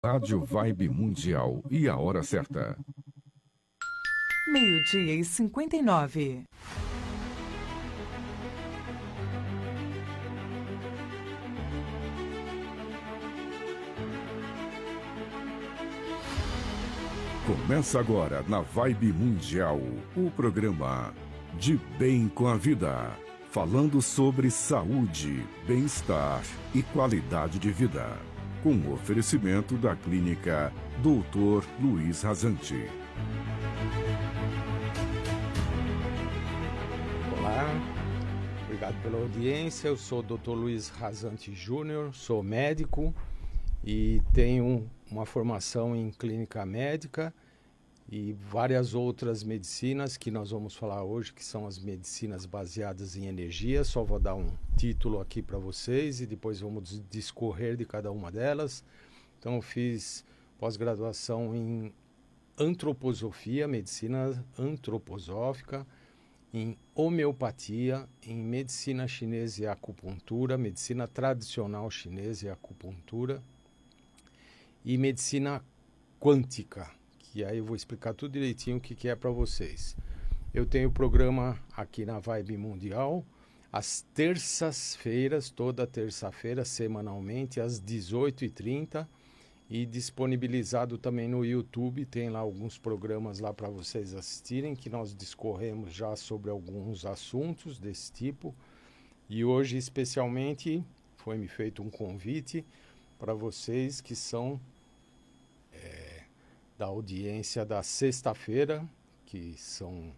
Rádio Vibe Mundial e a hora certa. 12:59. Começa agora na Vibe Mundial, o programa De Bem com a Vida, falando sobre saúde, bem-estar e qualidade de vida, com o oferecimento da clínica Dr. Luiz Rasante. Olá, obrigado pela audiência. Eu sou o Dr. Luiz Rasante Júnior, sou médico e tenho uma formação em clínica médica e várias outras medicinas que nós vamos falar hoje, que são as medicinas baseadas em energia. Só vou dar um título aqui para vocês e depois vamos discorrer de cada uma delas. Então eu fiz pós-graduação em antroposofia, medicina antroposófica, em homeopatia, em medicina chinesa e acupuntura, medicina tradicional chinesa e acupuntura, e medicina quântica, que aí eu vou explicar tudo direitinho o que é para vocês. Eu tenho programa aqui na Vibe Mundial, às terças-feiras, toda terça-feira, semanalmente, às 18h30, e disponibilizado também no YouTube. Tem lá alguns programas lá para vocês assistirem, que nós discorremos já sobre alguns assuntos desse tipo. E hoje, especialmente, foi-me feito um convite para vocês que são da audiência da sexta-feira, que são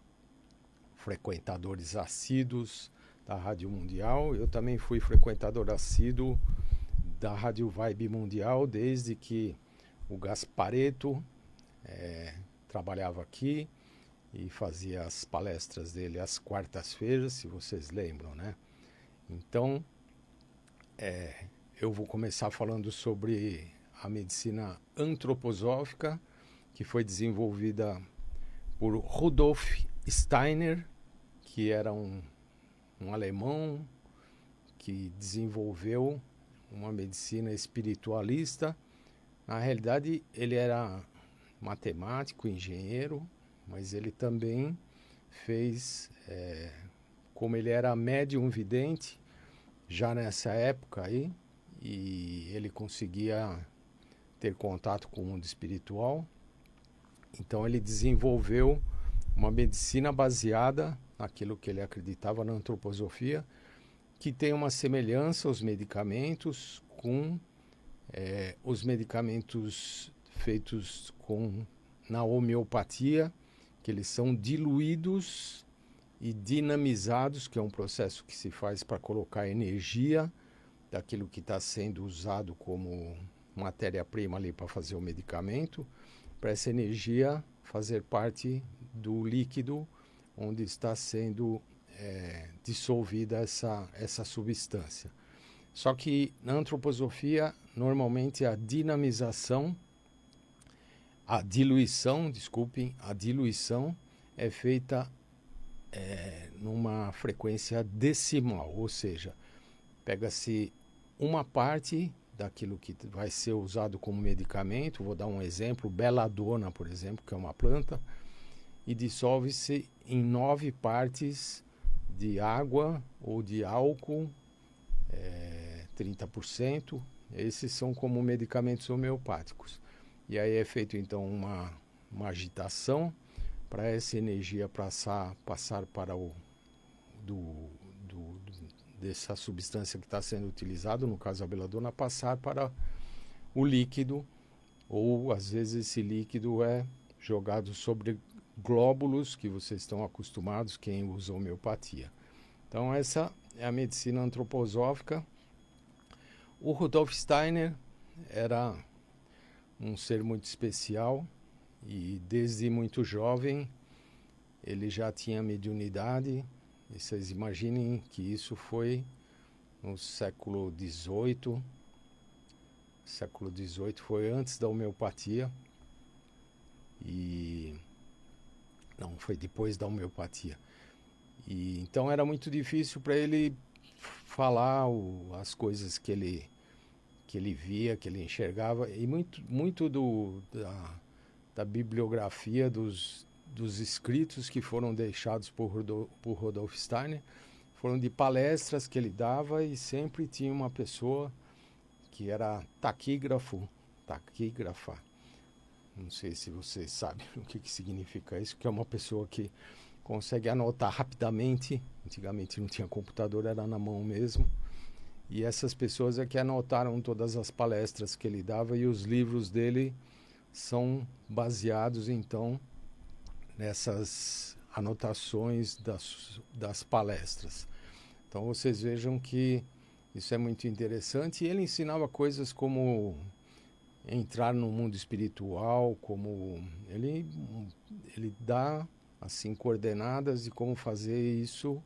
frequentadores assíduos da Rádio Mundial. Eu também fui frequentador assíduo da Rádio Vibe Mundial desde que o Gaspareto trabalhava aqui e fazia as palestras dele às quartas-feiras, se vocês lembram, né? Então, eu vou começar falando sobre a medicina antroposófica, que foi desenvolvida por Rudolf Steiner, que era um alemão que desenvolveu uma medicina espiritualista. Na realidade, ele era matemático, engenheiro, mas ele também fez, como ele era médium vidente, já nessa época aí, e ele conseguia ter contato com o mundo espiritual. Então ele desenvolveu uma medicina baseada naquilo que ele acreditava na antroposofia, que tem uma semelhança aos medicamentos com os medicamentos feitos na homeopatia, que eles são diluídos e dinamizados, que é um processo que se faz para colocar energia daquilo que está sendo usado como matéria-prima ali para fazer o medicamento, para essa energia fazer parte do líquido onde está sendo dissolvida essa substância. Só que na antroposofia, normalmente a diluição é feita numa frequência decimal, ou seja, pega-se uma parte daquilo que vai ser usado como medicamento. Vou dar um exemplo, beladona, por exemplo, que é uma planta, e dissolve-se em 9 partes de água ou de álcool, 30%. Esses são como medicamentos homeopáticos. E aí é feito então uma agitação para essa energia passar para dessa substância que está sendo utilizada, no caso a beladona, passar para o líquido, ou às vezes esse líquido é jogado sobre glóbulos, que vocês estão acostumados, quem usa homeopatia. Então essa é a medicina antroposófica. O Rudolf Steiner era um ser muito especial e desde muito jovem ele já tinha mediunidade. E vocês imaginem que isso foi no século XVIII. Século XVIII foi antes da homeopatia. Não, foi depois da homeopatia. E então era muito difícil para ele falar as coisas que ele que ele via, que ele enxergava, e muito da bibliografia dos escritos que foram deixados por Rudolf Steiner foram de palestras que ele dava, e sempre tinha uma pessoa que era taquígrafa. Não sei se vocês sabem o que significa isso, que é uma pessoa que consegue anotar rapidamente. Antigamente não tinha computador, era na mão mesmo. E essas pessoas é que anotaram todas as palestras que ele dava, e os livros dele são baseados, então, nessas anotações das palestras. Então vocês vejam que isso é muito interessante. E ele ensinava coisas como entrar no mundo espiritual, como ele dá assim coordenadas de como fazer isso,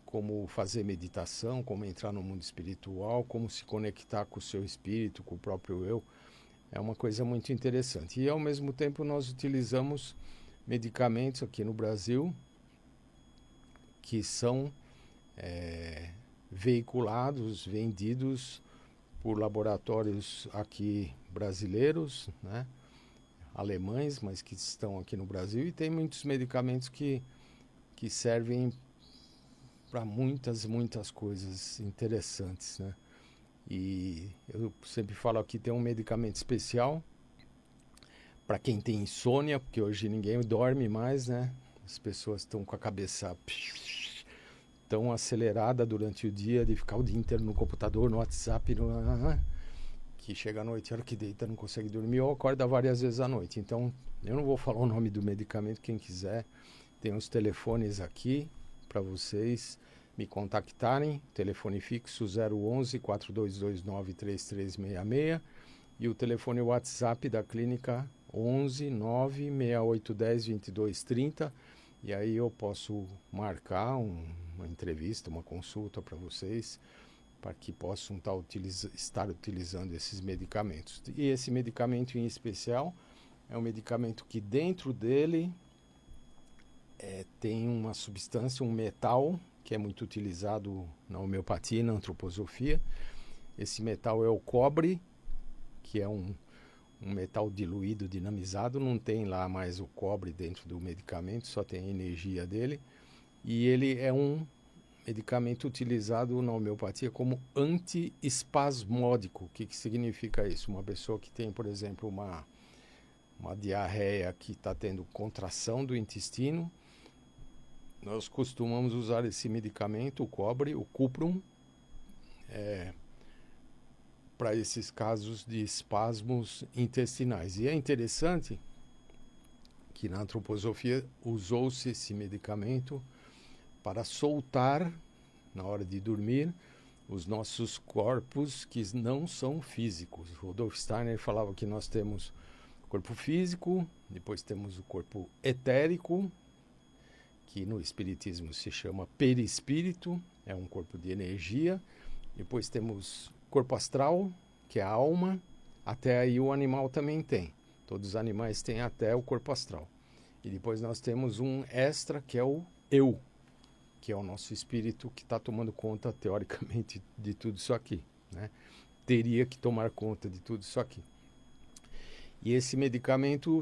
como fazer meditação, como entrar no mundo espiritual, como se conectar com o seu espírito, com o próprio eu. É uma coisa muito interessante. E ao mesmo tempo nós utilizamos medicamentos aqui no Brasil que são veiculados, vendidos por laboratórios aqui brasileiros, né? Alemães, mas que estão aqui no Brasil, e tem muitos medicamentos que servem para muitas coisas interessantes, né? E eu sempre falo aqui, tem um medicamento especial para quem tem insônia, porque hoje ninguém dorme mais, né? As pessoas estão com a cabeça tão acelerada durante o dia, de ficar o dia inteiro no computador, no WhatsApp, que chega à noite, a hora que deita, não consegue dormir, ou acorda várias vezes à noite. Então, eu não vou falar o nome do medicamento, quem quiser, tem os telefones aqui para vocês me contactarem. Telefone fixo 011 4229 3366, e o telefone WhatsApp da clínica 11 96810 2230. E aí eu posso marcar uma entrevista, uma consulta para vocês, para que possam estar utilizando esses medicamentos. E esse medicamento em especial é um medicamento que dentro dele tem uma substância, um metal, que é muito utilizado na homeopatia e na antroposofia. Esse metal é o cobre, que é um metal diluído, dinamizado. Não tem lá mais o cobre dentro do medicamento, só tem a energia dele. E ele é um medicamento utilizado na homeopatia como antiespasmódico. O que significa isso? Uma pessoa que tem, por exemplo, uma diarreia, que está tendo contração do intestino, nós costumamos usar esse medicamento, o cobre, o cuprum, para esses casos de espasmos intestinais. E é interessante que na antroposofia usou-se esse medicamento para soltar, na hora de dormir, os nossos corpos que não são físicos. Rudolf Steiner falava que nós temos o corpo físico, depois temos o corpo etérico, que no espiritismo se chama perispírito, é um corpo de energia. Depois temos corpo astral, que é a alma. Até aí o animal também tem. Todos os animais têm até o corpo astral. E depois nós temos um extra, que é o eu, que é o nosso espírito, que está tomando conta, teoricamente, de tudo isso aqui, né? Teria que tomar conta de tudo isso aqui. E esse medicamento,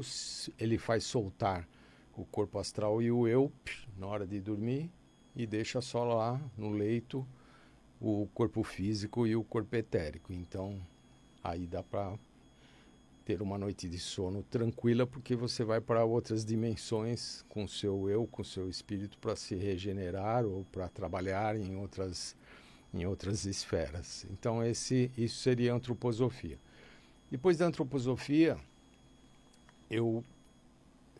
ele faz soltar o corpo astral e o eu na hora de dormir, e deixa só lá no leito o corpo físico e o corpo etérico. Então, aí dá para ter uma noite de sono tranquila, porque você vai para outras dimensões com o seu eu, com o seu espírito, para se regenerar ou para trabalhar em outras esferas. Então, isso seria a antroposofia. Depois da antroposofia, eu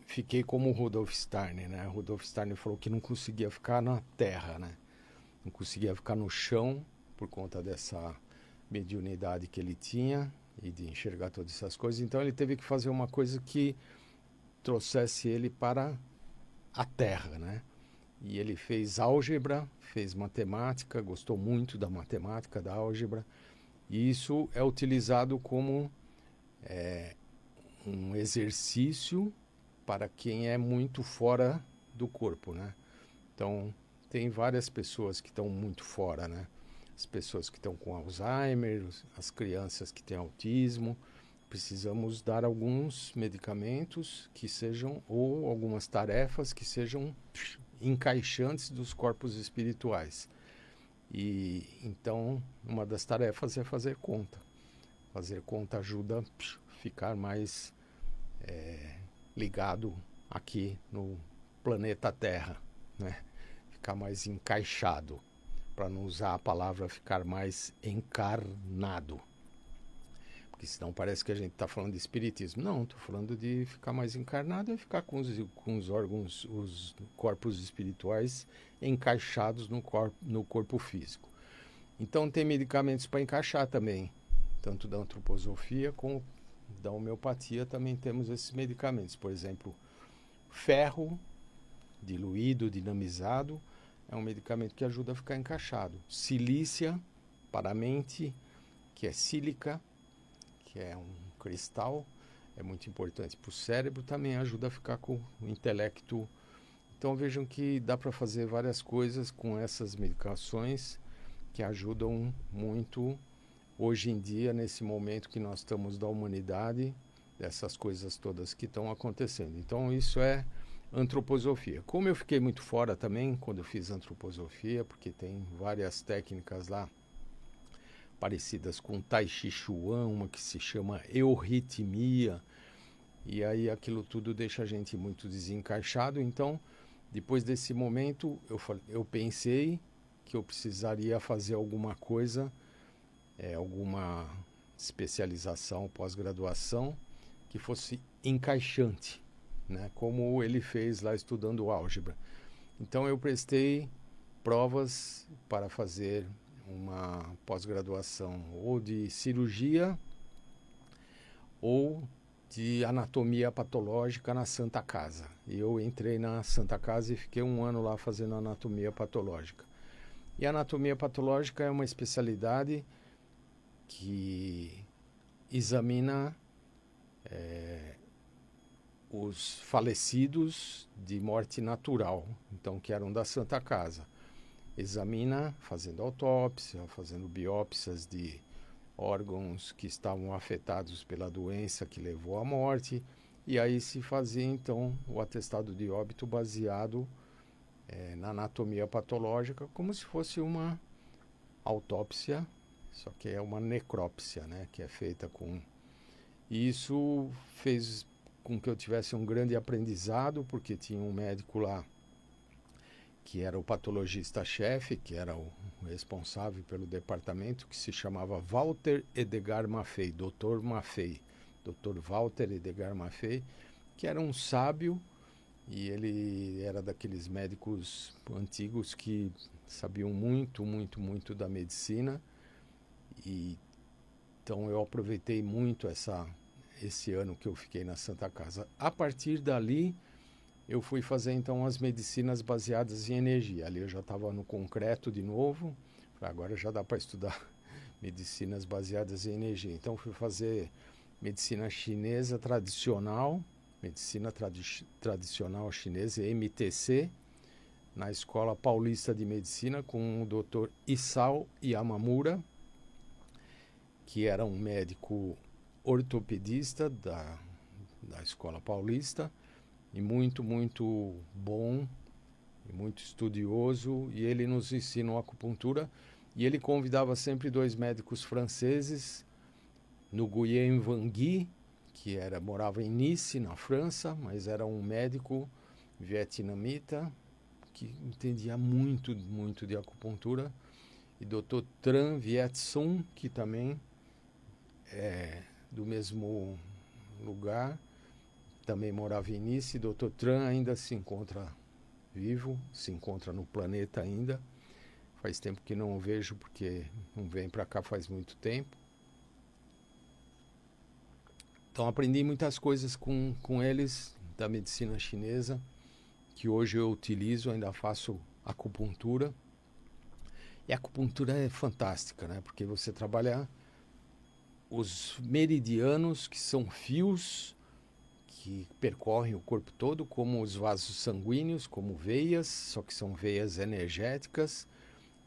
fiquei como o Rudolf Steiner, né? Rudolf Steiner falou que não conseguia ficar na terra, né? Não conseguia ficar no chão por conta dessa mediunidade que ele tinha e de enxergar todas essas coisas. Então ele teve que fazer uma coisa que trouxesse ele para a terra, né? E ele fez álgebra, fez matemática, gostou muito da matemática, da álgebra. E isso é utilizado como um exercício para quem é muito fora do corpo, né? Então, tem várias pessoas que estão muito fora, né? as pessoas que estão com Alzheimer, as crianças que têm autismo. Precisamos dar alguns medicamentos que sejam, ou algumas tarefas que sejam encaixantes dos corpos espirituais. E então, uma das tarefas é fazer conta. Fazer conta ajuda a ficar mais ligado aqui no planeta Terra, né? Ficar mais encaixado, para não usar a palavra ficar mais encarnado. Porque senão parece que a gente está falando de espiritismo. Não, estou falando de ficar mais encarnado e ficar com os órgãos, os corpos espirituais encaixados no corpo físico. Então tem medicamentos para encaixar também, tanto da antroposofia como da homeopatia também temos esses medicamentos. Por exemplo, ferro diluído, dinamizado, é um medicamento que ajuda a ficar encaixado. Silícia para a mente, que é sílica, que é um cristal, é muito importante para o cérebro, também ajuda a ficar com o intelecto. Então vejam que dá para fazer várias coisas com essas medicações que ajudam muito hoje em dia, nesse momento que nós estamos da humanidade, dessas coisas todas que estão acontecendo. Então isso é antroposofia. Como eu fiquei muito fora também quando eu fiz antroposofia, porque tem várias técnicas lá parecidas com Tai Chi Chuan, uma que se chama euritmia, e aí aquilo tudo deixa a gente muito desencaixado. Então, depois desse momento, eu pensei que eu precisaria fazer alguma coisa, alguma especialização, pós-graduação, que fosse encaixante, né? Como ele fez lá estudando álgebra. Então eu prestei provas para fazer uma pós-graduação ou de cirurgia ou de anatomia patológica na Santa Casa. E eu entrei na Santa Casa e fiquei 1 ano lá fazendo anatomia patológica. E a anatomia patológica é uma especialidade que examina os falecidos de morte natural, então que eram da Santa Casa. Examina fazendo autópsia, fazendo biópsias de órgãos que estavam afetados pela doença que levou à morte, e aí se fazia então o atestado de óbito baseado na anatomia patológica, como se fosse uma autópsia, só que é uma necrópsia, né, que é feita com... E isso fez com que eu tivesse um grande aprendizado, porque tinha um médico lá que era o patologista-chefe, que era o responsável pelo departamento, que se chamava Walter Edgar Maffei, Dr. Maffei, Dr. Walter Edgar Maffei, que era um sábio, e ele era daqueles médicos antigos que sabiam muito, muito, muito da medicina. E então eu aproveitei muito esse ano que eu fiquei na Santa Casa. A partir dali, eu fui fazer então as medicinas baseadas em energia. Ali eu já estava no concreto de novo. Agora já dá para estudar medicinas baseadas em energia. Então fui fazer medicina chinesa tradicional, tradicional chinesa, MTC, na Escola Paulista de Medicina com o Dr. Isao Yamamura, que era um médico ortopedista da Escola Paulista, e muito, muito bom, e muito estudioso, e ele nos ensinou acupuntura, e ele convidava sempre 2 médicos franceses, Nguyen Van Guy, que morava em Nice, na França, mas era um médico vietnamita, que entendia muito, muito de acupuntura, e Dr. Tran Viet Sung, que também é do mesmo lugar, também morava em Nice. Dr. Tran ainda se encontra vivo, se encontra no planeta ainda. Faz tempo que não o vejo, porque não vem para cá faz muito tempo. Então aprendi muitas coisas com eles da medicina chinesa, que hoje eu utilizo, ainda faço acupuntura. E a acupuntura é fantástica, né? Porque você trabalha os meridianos, que são fios que percorrem o corpo todo, como os vasos sanguíneos, como veias, só que são veias energéticas,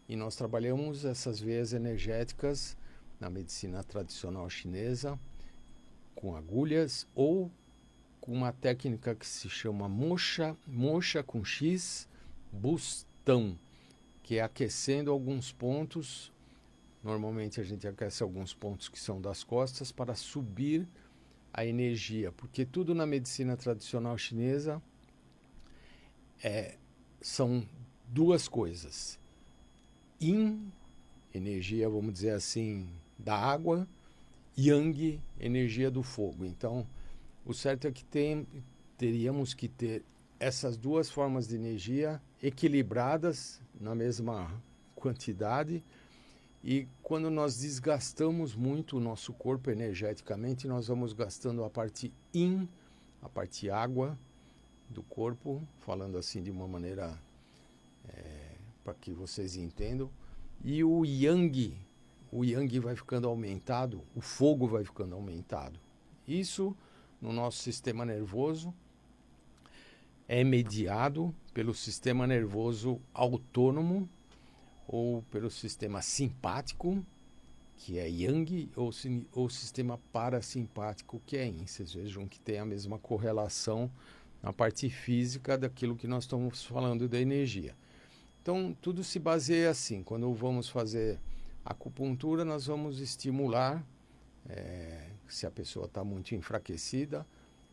E nós trabalhamos essas veias energéticas na medicina tradicional chinesa com agulhas ou com uma técnica que se chama mocha com X, bustão, que é aquecendo alguns pontos. Normalmente a gente aquece alguns pontos que são das costas para subir a energia, porque tudo na medicina tradicional chinesa são duas coisas. Yin, energia, vamos dizer assim, da água, Yang, energia do fogo. Então, o certo é que teríamos que ter essas duas formas de energia equilibradas na mesma quantidade. E quando nós desgastamos muito o nosso corpo energeticamente, nós vamos gastando a parte Yin, a parte água do corpo, falando assim de uma maneira para que vocês entendam. E o Yang vai ficando aumentado, o fogo vai ficando aumentado. Isso no nosso sistema nervoso é mediado pelo sistema nervoso autônomo ou pelo sistema simpático, que é Yang, ou sistema parasimpático, que é Yin. Vocês vejam que tem a mesma correlação na parte física daquilo que nós estamos falando da energia. Então, tudo se baseia assim. Quando vamos fazer acupuntura, nós vamos estimular, se a pessoa está muito enfraquecida,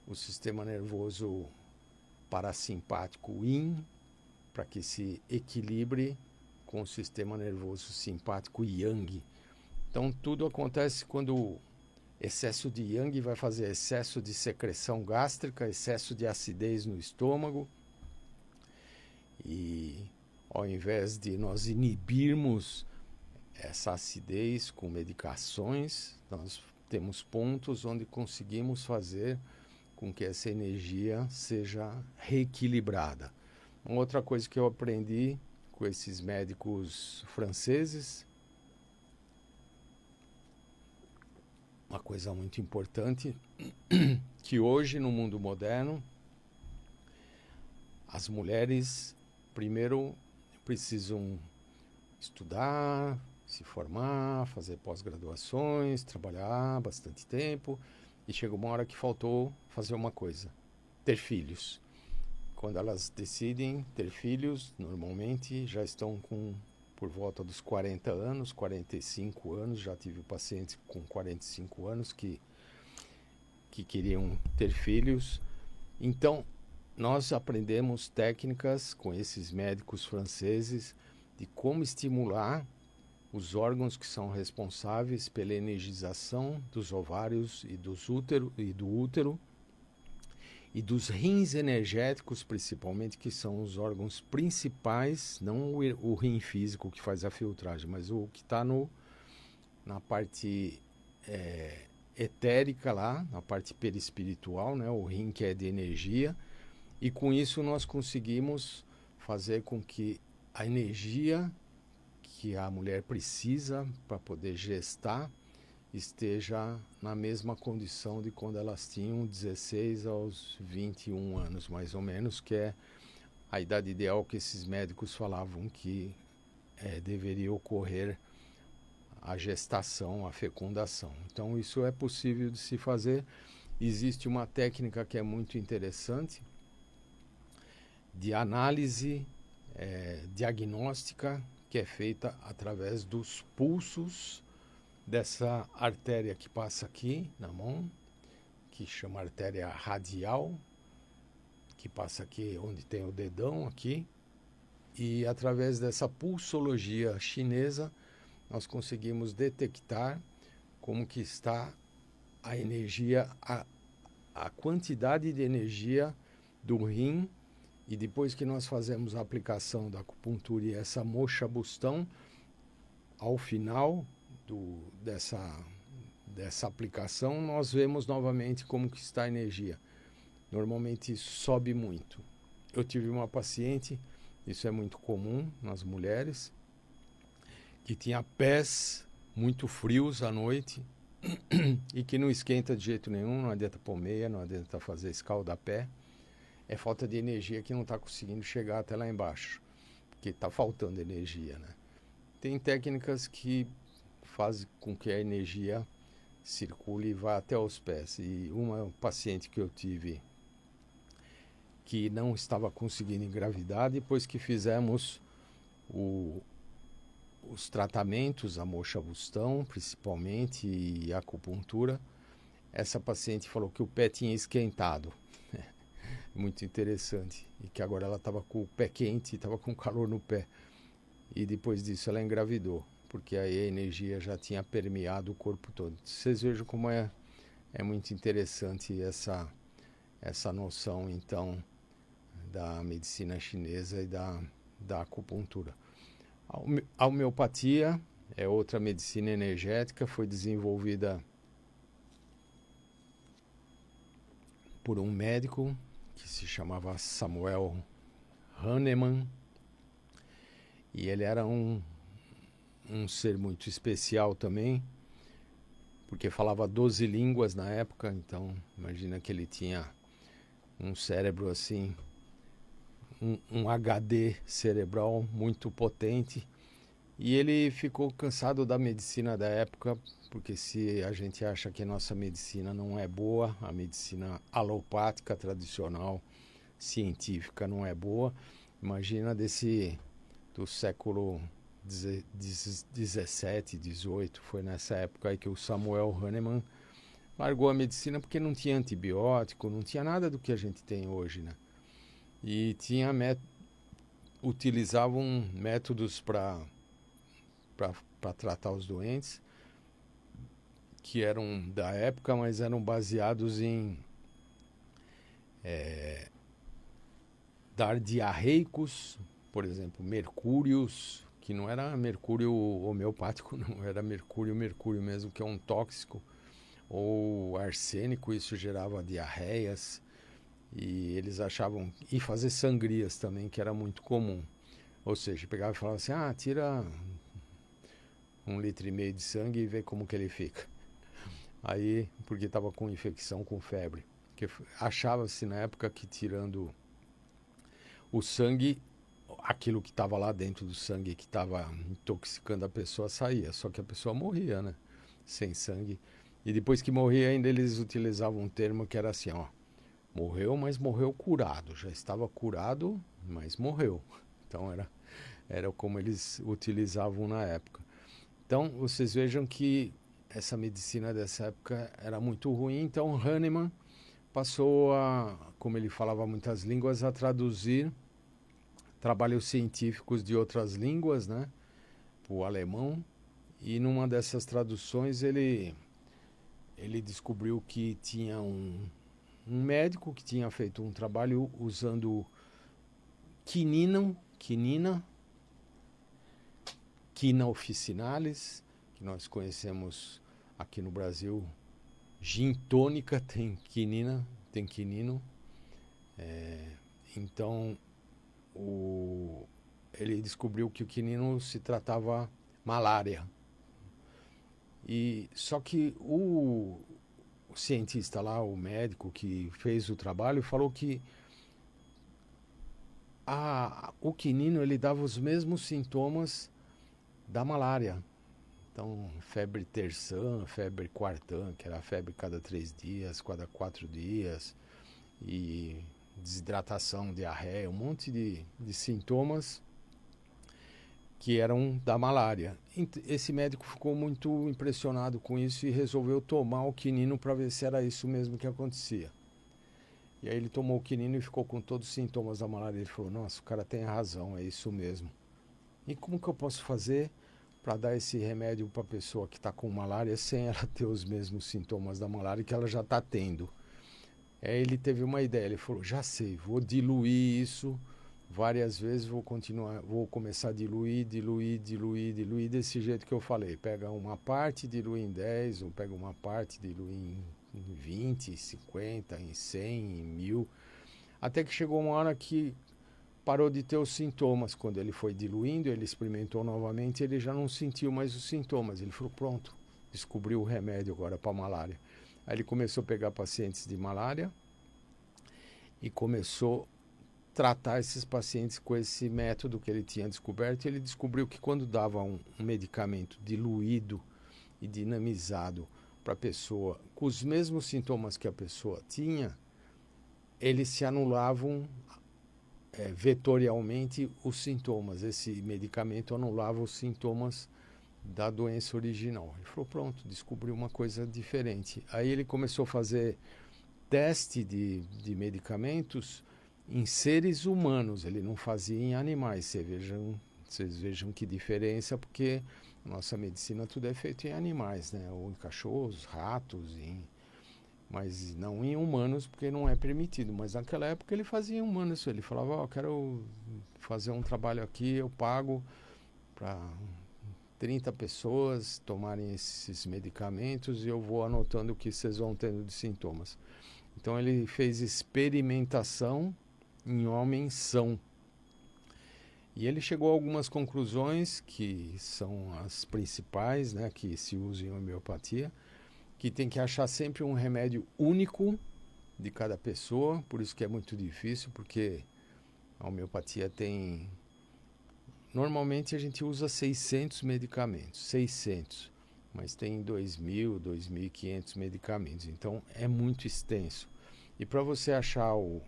o sistema nervoso parasimpático Yin, para que se equilibre com o sistema nervoso simpático Yang. Então, tudo acontece quando excesso de Yang vai fazer excesso de secreção gástrica, excesso de acidez no estômago. E ao invés de nós inibirmos essa acidez com medicações, nós temos pontos onde conseguimos fazer com que essa energia seja reequilibrada. Uma outra coisa que eu aprendi com esses médicos franceses, uma coisa muito importante, que hoje no mundo moderno as mulheres primeiro precisam estudar, se formar, fazer pós-graduações, trabalhar bastante tempo, e chega uma hora que faltou fazer uma coisa: ter filhos. Quando elas decidem ter filhos, normalmente já estão por volta dos 40 anos, 45 anos. Já tive pacientes com 45 anos que queriam ter filhos. Então, nós aprendemos técnicas com esses médicos franceses de como estimular os órgãos que são responsáveis pela energização dos ovários e do útero e dos rins energéticos, principalmente, que são os órgãos principais, não o rim físico que faz a filtragem, mas o que está na parte etérica lá, na parte perispiritual, né? O rim que é de energia. E com isso nós conseguimos fazer com que a energia que a mulher precisa para poder gestar esteja na mesma condição de quando elas tinham 16 aos 21 anos, mais ou menos, que é a idade ideal que esses médicos falavam que deveria ocorrer a gestação, a fecundação. Então, isso é possível de se fazer. Existe uma técnica que é muito interessante de análise diagnóstica, que é feita através dos pulsos dessa artéria que passa aqui na mão, que chama artéria radial, que passa aqui onde tem o dedão aqui, e através dessa pulsologia chinesa nós conseguimos detectar como que está a energia, a quantidade de energia do rim. E depois que nós fazemos a aplicação da acupuntura e essa mocha bustão, ao final dessa aplicação, nós vemos novamente como que está a energia. Normalmente sobe muito. Eu tive uma paciente, isso é muito comum nas mulheres, que tinha pés muito frios à noite e que não esquenta de jeito nenhum, não adianta pôr meia, não adianta fazer escaldapé. É falta de energia que não está conseguindo chegar até lá embaixo, porque está faltando energia, né? tem técnicas que fazem com que a energia circule e vá até os pés. E uma paciente que eu tive que não estava conseguindo engravidar, depois que fizemos os tratamentos, a moxa-bustão principalmente e a acupuntura, essa paciente falou que o pé tinha esquentado. Muito interessante. E que agora ela estava com o pé quente, estava com calor no pé. E depois disso ela engravidou, porque aí a energia já tinha permeado o corpo todo. Vocês vejam como é muito interessante essa noção, então, da medicina chinesa e da acupuntura. A homeopatia é outra medicina energética, foi desenvolvida por um médico que se chamava Samuel Hahnemann, e ele era um ser muito especial também, porque falava 12 línguas na época, então imagina que ele tinha um cérebro assim, um HD cerebral muito potente, e ele ficou cansado da medicina da época, porque se a gente acha que a nossa medicina não é boa, a medicina alopática tradicional, científica não é boa, imagina do século 17, 18, foi nessa época aí que o Samuel Hahnemann largou a medicina porque não tinha antibiótico, não tinha nada do que a gente tem hoje, né? E utilizavam métodos para tratar os doentes que eram da época, mas eram baseados em dar diarreicos, por exemplo, mercúrios, que não era mercúrio homeopático, não, era mercúrio mesmo, que é um tóxico, ou arsênico, isso gerava diarreias, e eles achavam, e fazer sangrias também, que era muito comum. Ou seja, pegava e falava assim, tira 1,5 litro de sangue e vê como que ele fica. Aí, porque estava com infecção, com febre. Porque achava-se na época que tirando o sangue, aquilo que estava lá dentro do sangue, que estava intoxicando a pessoa, saía. Só que a pessoa morria, né? Sem sangue. E depois que morria ainda, eles utilizavam um termo que era assim, morreu, mas morreu curado. Já estava curado, mas morreu. Então era como eles utilizavam na época. Então vocês vejam que essa medicina dessa época era muito ruim. Então Hahnemann passou a, como ele falava muitas línguas, a traduzir trabalhos científicos de outras línguas, né, para o alemão. E numa dessas traduções ele descobriu que tinha um médico que tinha feito um trabalho usando quinina officinalis, que nós conhecemos aqui no Brasil. Gin tônica tem quinina, tem quinino. Então ele descobriu que o quinino se tratava malária. E só que o cientista lá, o médico que fez o trabalho, falou que o quinino ele dava os mesmos sintomas da malária. Então, febre terçã, febre quartã, que era febre cada 3 dias, cada 4 dias, e desidratação, diarreia, um monte de sintomas que eram da malária. Esse médico ficou muito impressionado com isso e resolveu tomar o quinino para ver se era isso mesmo que acontecia. E aí ele tomou o quinino e ficou com todos os sintomas da malária. Ele falou, nossa, o cara tem razão, é isso mesmo. E como que eu posso fazer para dar esse remédio para a pessoa que está com malária sem ela ter os mesmos sintomas da malária que ela já está tendo? Aí ele teve uma ideia, ele falou, já sei, vou diluir isso várias vezes, vou começar a diluir desse jeito que eu falei. Pega uma parte, dilui em 10, ou pega uma parte, dilui em 20, 50, em 100, em 1000. Até que chegou uma hora que parou de ter os sintomas. Quando ele foi diluindo, ele experimentou novamente, ele já não sentiu mais os sintomas. Ele falou, pronto, descobriu o remédio agora para malária. Aí ele começou a pegar pacientes de malária e começou tratar esses pacientes com esse método que ele tinha descoberto. Ele descobriu que quando dava um medicamento diluído e dinamizado para a pessoa com os mesmos sintomas que a pessoa tinha, eles se anulavam vetorialmente os sintomas. Esse medicamento anulava os sintomas da doença original. Ele falou, pronto, descobriu uma coisa diferente. Aí ele começou a fazer teste de medicamentos em seres humanos, ele não fazia em animais. Vocês vejam que diferença, porque nossa medicina tudo é feito em animais, né? Ou em cachorros, ratos, mas não em humanos, porque não é permitido. Mas naquela época ele fazia em humanos. Ele falava, quero fazer um trabalho aqui, eu pago para 30 pessoas tomarem esses medicamentos e eu vou anotando o que vocês vão tendo de sintomas. Então ele fez experimentação em homens são. E ele chegou a algumas conclusões que são as principais, né, que se usam em homeopatia, que tem que achar sempre um remédio único de cada pessoa. Por isso que é muito difícil, porque a homeopatia tem... Normalmente a gente usa 600 medicamentos, 600, mas tem 2.000, 2.500 medicamentos, então é muito extenso. E para você achar o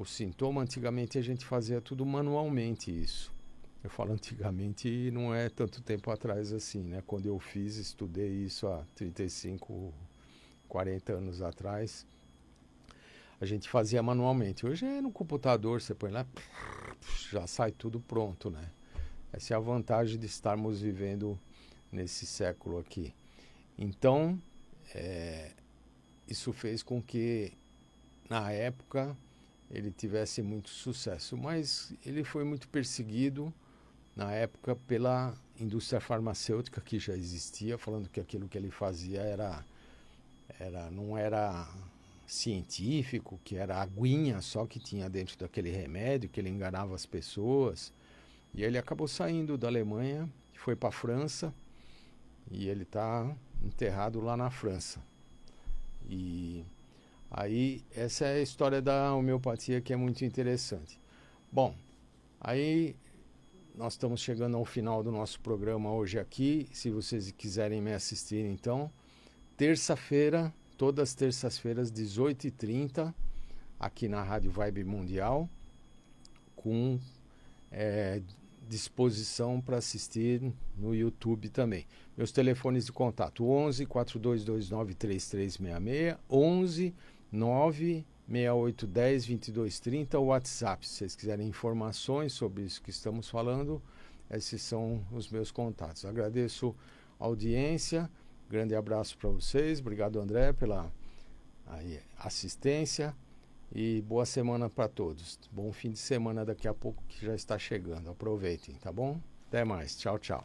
sintoma, antigamente a gente fazia tudo manualmente isso. Eu falo antigamente e não é tanto tempo atrás assim, né? Quando eu estudei isso há 35, 40 anos atrás, a gente fazia manualmente. Hoje é no computador, você põe lá, já sai tudo pronto, né? Essa é a vantagem de estarmos vivendo nesse século aqui. Então, isso fez com que, na época, ele tivesse muito sucesso. Mas ele foi muito perseguido, na época, pela indústria farmacêutica, que já existia, falando que aquilo que ele fazia não era científico, que era aguinha só que tinha dentro daquele remédio, que ele enganava as pessoas. E ele acabou saindo da Alemanha, foi para a França, e ele está enterrado lá na França. E aí, essa é a história da homeopatia, que é muito interessante. Bom, aí nós estamos chegando ao final do nosso programa hoje aqui. Se vocês quiserem me assistir, então, terça-feira, todas as terças-feiras, 18h30, aqui na Rádio Vibe Mundial, com disposição para assistir no YouTube também. Meus telefones de contato: 11 4229 3366, 11 96810 2230, o WhatsApp. Se vocês quiserem informações sobre isso que estamos falando, esses são os meus contatos. Agradeço a audiência, grande abraço para vocês, obrigado André pela assistência e boa semana para todos. Bom fim de semana daqui a pouco, que já está chegando. Aproveitem, tá bom? Até mais, tchau, tchau.